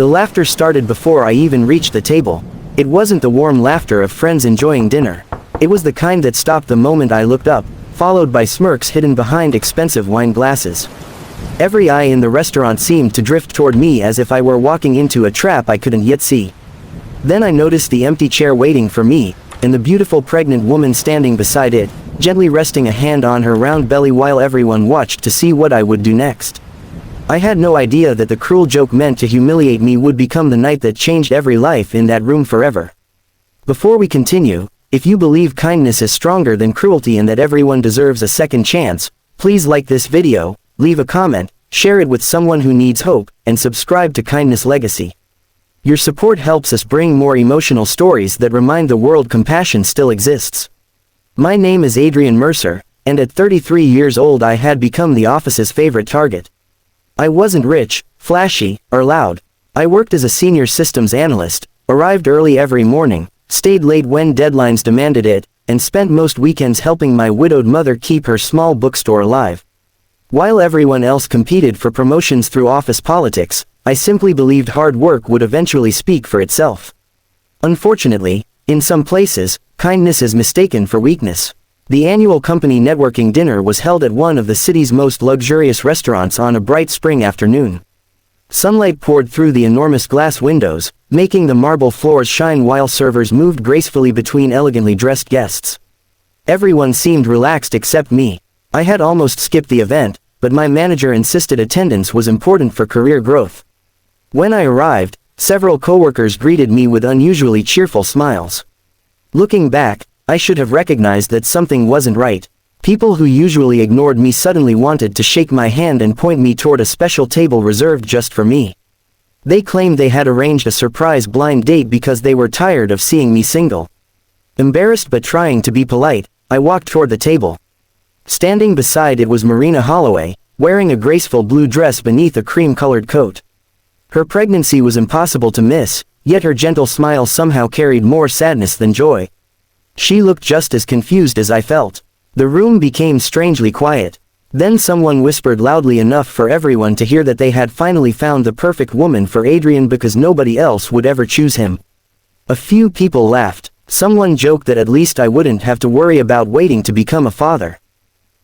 The laughter started before I even reached the table. It wasn't the warm laughter of friends enjoying dinner. It was the kind that stopped the moment I looked up, followed by smirks hidden behind expensive wine glasses. Every eye in the restaurant seemed to drift toward me as if I were walking into a trap I couldn't yet see. Then I noticed the empty chair waiting for me, and the beautiful pregnant woman standing beside it, gently resting a hand on her round belly while everyone watched to see what I would do next. I had no idea that the cruel joke meant to humiliate me would become the night that changed every life in that room forever. Before we continue, if you believe kindness is stronger than cruelty and that everyone deserves a second chance, please like this video, leave a comment, share it with someone who needs hope, and subscribe to Kindness Legacy. Your support helps us bring more emotional stories that remind the world compassion still exists. My name is Adrian Mercer, and at 33 years old I had become the office's favorite target. I wasn't rich, flashy, or loud. I worked as a senior systems analyst, arrived early every morning, stayed late when deadlines demanded it, and spent most weekends helping my widowed mother keep her small bookstore alive. While everyone else competed for promotions through office politics, I simply believed hard work would eventually speak for itself. Unfortunately, in some places, kindness is mistaken for weakness. The annual company networking dinner was held at one of the city's most luxurious restaurants on a bright spring afternoon. Sunlight poured through the enormous glass windows, making the marble floors shine while servers moved gracefully between elegantly dressed guests. Everyone seemed relaxed except me. I had almost skipped the event, but my manager insisted attendance was important for career growth. When I arrived, several coworkers greeted me with unusually cheerful smiles. Looking back, I should have recognized that something wasn't right. People who usually ignored me suddenly wanted to shake my hand and point me toward a special table reserved just for me. They claimed they had arranged a surprise blind date because they were tired of seeing me single. Embarrassed but trying to be polite, I walked toward the table. Standing beside it was Marina Holloway, wearing a graceful blue dress beneath a cream-colored coat. Her pregnancy was impossible to miss, yet her gentle smile somehow carried more sadness than joy. She looked just as confused as I felt. The room became strangely quiet. Then someone whispered loudly enough for everyone to hear that they had finally found the perfect woman for Adrian because nobody else would ever choose him. A few people laughed. Someone joked that at least I wouldn't have to worry about waiting to become a father.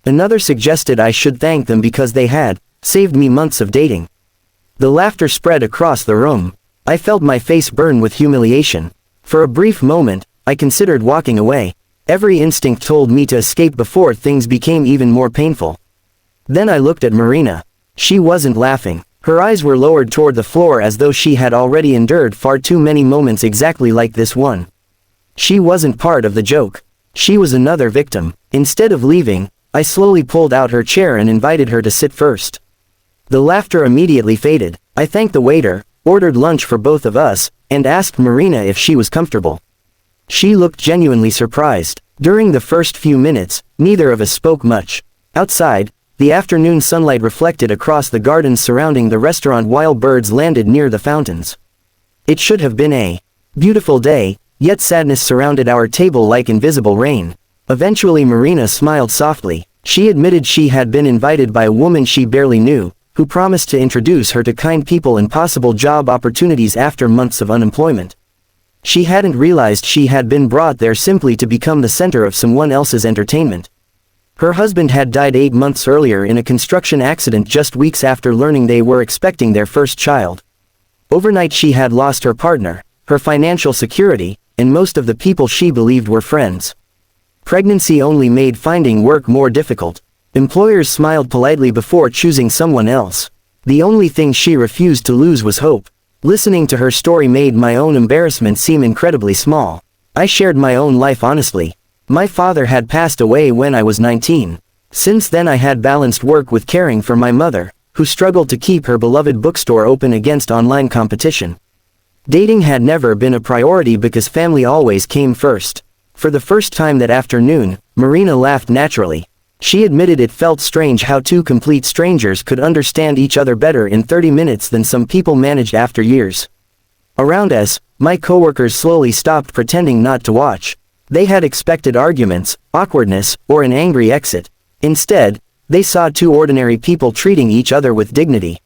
Another suggested I should thank them because they had saved me months of dating. The laughter spread across the room. I felt my face burn with humiliation. For a brief moment, I considered walking away. Every instinct told me to escape before things became even more painful. Then I looked at Marina. She wasn't laughing. Her eyes were lowered toward the floor as though she had already endured far too many moments exactly like this one. She wasn't part of the joke. She was another victim. Instead of leaving, I slowly pulled out her chair and invited her to sit first. The laughter immediately faded. I thanked the waiter, ordered lunch for both of us, and asked Marina if she was comfortable. She looked genuinely surprised. During the first few minutes, neither of us spoke much. Outside, the afternoon sunlight reflected across the gardens surrounding the restaurant while birds landed near the fountains. It should have been a beautiful day, yet sadness surrounded our table like invisible rain. Eventually Marina smiled softly. She admitted she had been invited by a woman she barely knew, who promised to introduce her to kind people and possible job opportunities after months of unemployment. She hadn't realized she had been brought there simply to become the center of someone else's entertainment. Her husband had died 8 months earlier in a construction accident just weeks after learning they were expecting their first child. Overnight she had lost her partner, her financial security, and most of the people she believed were friends. Pregnancy only made finding work more difficult. Employers smiled politely before choosing someone else. The only thing she refused to lose was hope. Listening to her story made my own embarrassment seem incredibly small. I shared my own life honestly. My father had passed away when I was 19. Since then I had balanced work with caring for my mother, who struggled to keep her beloved bookstore open against online competition. Dating had never been a priority because family always came first. For the first time that afternoon, Marina laughed naturally. She admitted it felt strange how two complete strangers could understand each other better in 30 minutes than some people managed after years. Around us, my coworkers slowly stopped pretending not to watch. They had expected arguments, awkwardness, or an angry exit. Instead, they saw two ordinary people treating each other with dignity.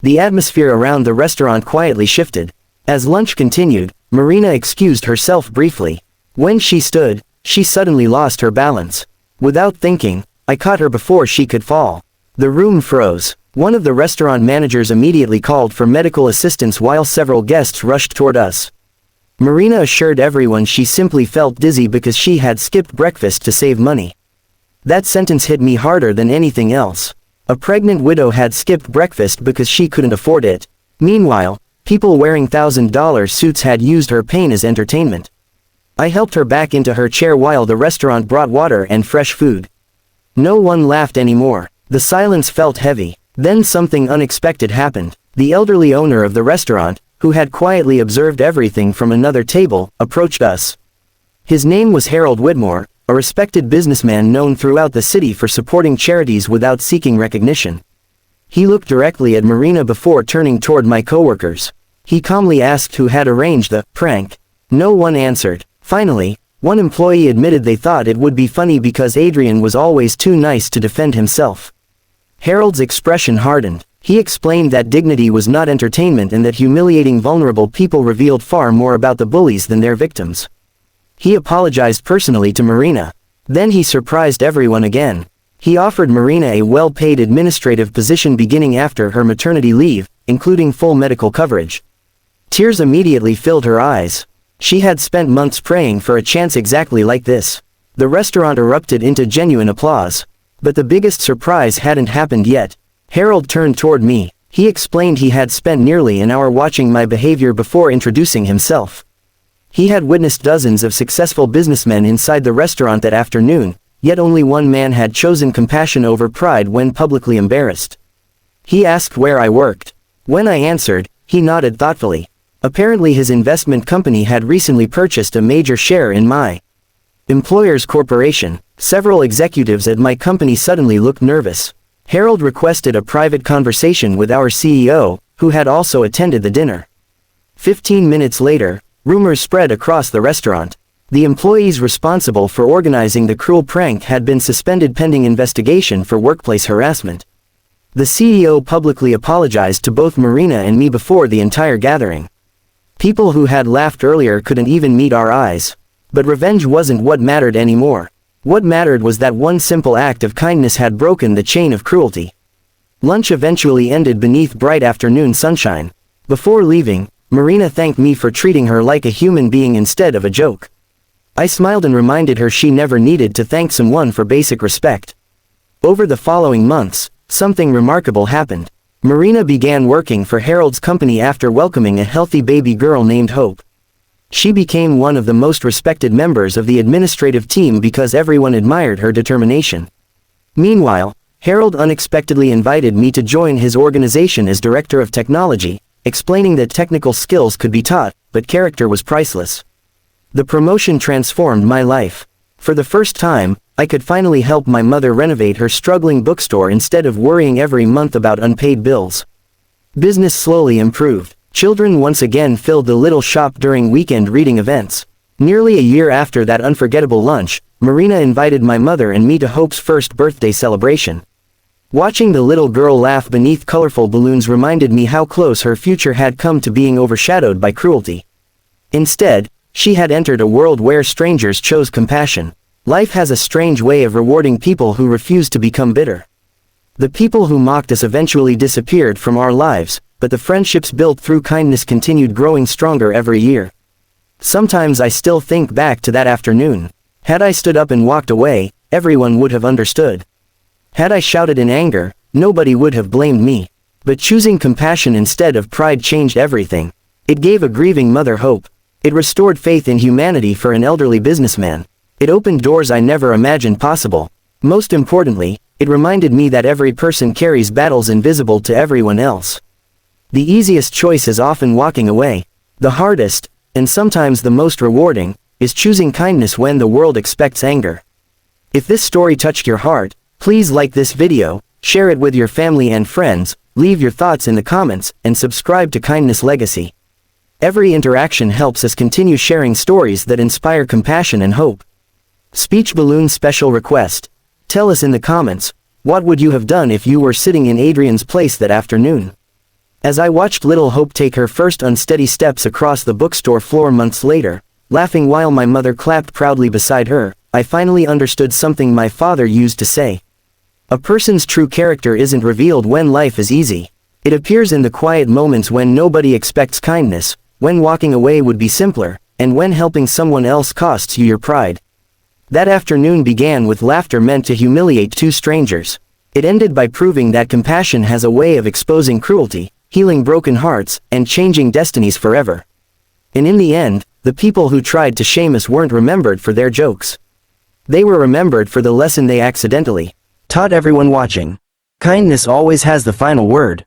The atmosphere around the restaurant quietly shifted. As lunch continued, Marina excused herself briefly. When she stood, she suddenly lost her balance. Without thinking, I caught her before she could fall. The room froze. One of the restaurant managers immediately called for medical assistance while several guests rushed toward us. Marina assured everyone she simply felt dizzy because she had skipped breakfast to save money. That sentence hit me harder than anything else. A pregnant widow had skipped breakfast because she couldn't afford it. Meanwhile, people wearing $1,000 suits had used her pain as entertainment. I helped her back into her chair while the restaurant brought water and fresh food. No one laughed anymore. The silence felt heavy. Then something unexpected happened. The elderly owner of the restaurant, who had quietly observed everything from another table, approached us. His name was Harold Whitmore, a respected businessman known throughout the city for supporting charities without seeking recognition. He looked directly at Marina before turning toward my coworkers. He calmly asked who had arranged the prank. No one answered. Finally, one employee admitted they thought it would be funny because Adrian was always too nice to defend himself. Harold's expression hardened. He explained that dignity was not entertainment and that humiliating vulnerable people revealed far more about the bullies than their victims. He apologized personally to Marina. Then he surprised everyone again. He offered Marina a well-paid administrative position beginning after her maternity leave, including full medical coverage. Tears immediately filled her eyes. She had spent months praying for a chance exactly like this. The restaurant erupted into genuine applause. But the biggest surprise hadn't happened yet. Harold turned toward me. He explained he had spent nearly an hour watching my behavior before introducing himself. He had witnessed dozens of successful businessmen inside the restaurant that afternoon, yet only one man had chosen compassion over pride when publicly embarrassed. He asked where I worked. When I answered, he nodded thoughtfully. Apparently his investment company had recently purchased a major share in my employer's corporation. Several executives at my company suddenly looked nervous. Harold requested a private conversation with our CEO, who had also attended the dinner. 15 minutes later, rumors spread across the restaurant. The employees responsible for organizing the cruel prank had been suspended pending investigation for workplace harassment. The CEO publicly apologized to both Marina and me before the entire gathering. People who had laughed earlier couldn't even meet our eyes. But revenge wasn't what mattered anymore. What mattered was that one simple act of kindness had broken the chain of cruelty. Lunch eventually ended beneath bright afternoon sunshine. Before leaving, Marina thanked me for treating her like a human being instead of a joke. I smiled and reminded her she never needed to thank someone for basic respect. Over the following months, something remarkable happened. Marina began working for Harold's company after welcoming a healthy baby girl named Hope. She became one of the most respected members of the administrative team because everyone admired her determination. Meanwhile, Harold unexpectedly invited me to join his organization as Director of Technology, explaining that technical skills could be taught, but character was priceless. The promotion transformed my life. For the first time, I could finally help my mother renovate her struggling bookstore instead of worrying every month about unpaid bills. Business slowly improved. Children once again filled the little shop during weekend reading events. Nearly a year after that unforgettable lunch, Marina invited my mother and me to Hope's first birthday celebration. Watching the little girl laugh beneath colorful balloons reminded me how close her future had come to being overshadowed by cruelty. Instead, she had entered a world where strangers chose compassion. Life has a strange way of rewarding people who refuse to become bitter. The people who mocked us eventually disappeared from our lives, but the friendships built through kindness continued growing stronger every year. Sometimes I still think back to that afternoon. Had I stood up and walked away, everyone would have understood. Had I shouted in anger, nobody would have blamed me. But choosing compassion instead of pride changed everything. It gave a grieving mother hope. It restored faith in humanity for an elderly businessman. It opened doors I never imagined possible. Most importantly, it reminded me that every person carries battles invisible to everyone else. The easiest choice is often walking away. The hardest, and sometimes the most rewarding, is choosing kindness when the world expects anger. If this story touched your heart, please like this video, share it with your family and friends, leave your thoughts in the comments, and subscribe to Kindness Legacy. Every interaction helps us continue sharing stories that inspire compassion and hope. Speech balloon special request. Tell us in the comments, what would you have done if you were sitting in Adrian's place that afternoon? As I watched little Hope take her first unsteady steps across the bookstore floor months later, laughing while my mother clapped proudly beside her, I finally understood something my father used to say. A person's true character isn't revealed when life is easy. It appears in the quiet moments when nobody expects kindness, when walking away would be simpler, and when helping someone else costs you your pride. That afternoon began with laughter meant to humiliate two strangers. It ended by proving that compassion has a way of exposing cruelty, healing broken hearts, and changing destinies forever. And in the end, the people who tried to shame us weren't remembered for their jokes. They were remembered for the lesson they accidentally taught everyone watching. Kindness always has the final word.